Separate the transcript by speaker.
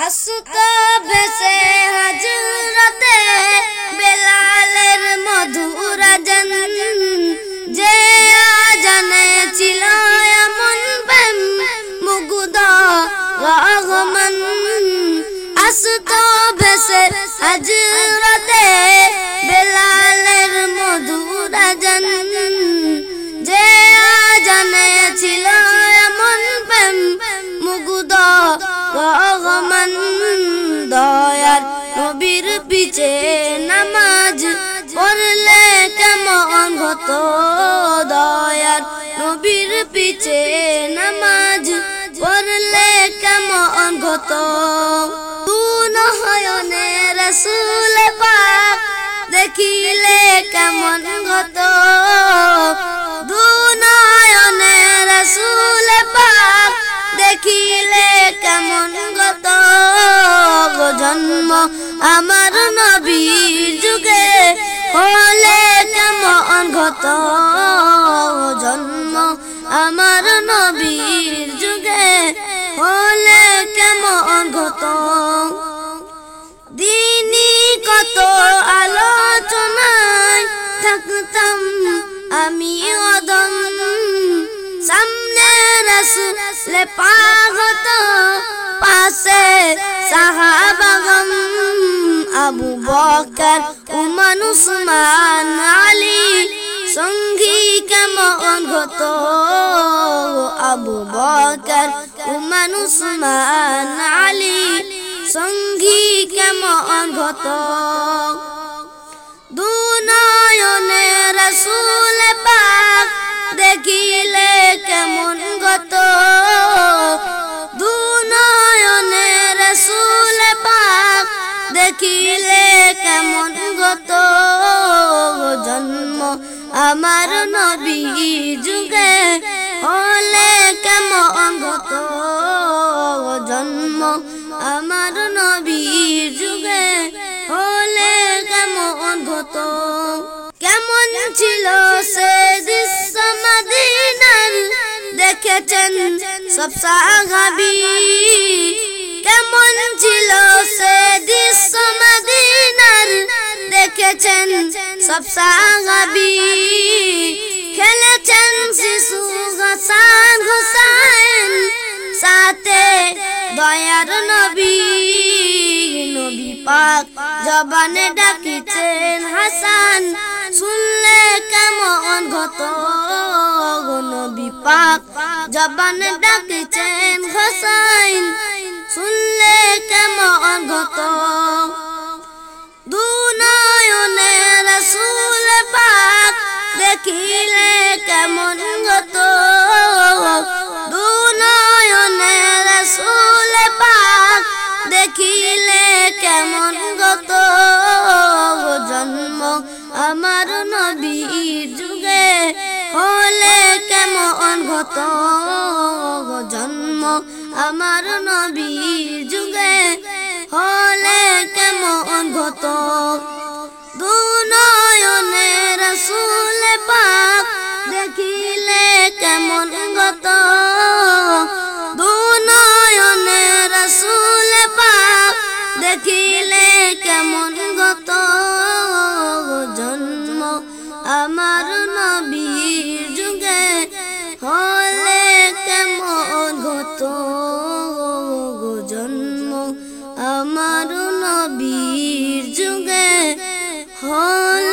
Speaker 1: আসুত ভেসে হযরতে বেলালের মধুর আজান, যে আজানে ছিল এমন প্রেম মুগ্ধ রহমান। আসুত ভেসে হযরতে বেলালের মধুর আজান, যে আজানে ছিল এমন প্রেম মুগ্ধ রহমান। দয়ার নবীর পিছে নামাজ পড়লে কেমন হতো, দয়ার নবীর পিছে নামাজ পড়লে কেমন হতো। তু নয়নে রাসূল পাক দেখিলে কেমন হতো, দু নয়নে রাসূল পাক দেখিলে কেমন হতো। জন্ম আমার নবীর যুগে হলে কেমন হতো, জন্ম আমার নবীর যুগে হলে কেমন হতো। দিনই কত আলোচনায় থাকতাম আমি অদম, সামনে রাসূল পাক হতো পাশে সাহাবাগণ। আবু বকর উমর উসমান আলী সঙ্গী কেমন হতো, আবু বকর উমর উসমান আলী সঙ্গী কেমন হতো। দু নয়নে রাসূল পাক দেখিলে কেমন হতো, দু নয়নে রাসূল পাক দেখিলে কেমন হতো। জন্ম আমার নবীর যুগে হলে কেমন হতো, জন্ম আমার নবীর যুগে হলে কেমন হতো। কেমন ছিল সে দৃশ্য মদিনার দেখেছেন সব সাহাবী, কেমন ছিল সে দৃশ্য মদিনার দেখেছেন সব সাহাবী। খেলেছেন শিশু হাসান হুসাইন সাথে দয়ার নবী, নবী পাক জবানে ডাকিছেন হাসান শুনলে কেমন হতো, নবী পাক জবানে ডাকিছেন হুসাইন শুনলে কেমন হতো। দু নয়নে রাসূল পাক দেখিলে কেমন হতো, দু নয়নে রাসূল পাক দেখিলে কেমন হতো। জন্ম আমার নবীর যুগে হলে কেমন হতো, জন্ম আমার নবীর যুগে হলে কেমন হতো। দু নয়নে রাসূল পাক দেখিলে কেমন হতো, দু নয়নে রাসূল পাক দেখিলে কেমন হতো। জন্ম আমার নবীর যুগে হলে কেমন হতো, জন্ম আমার নবীর যুগে হলে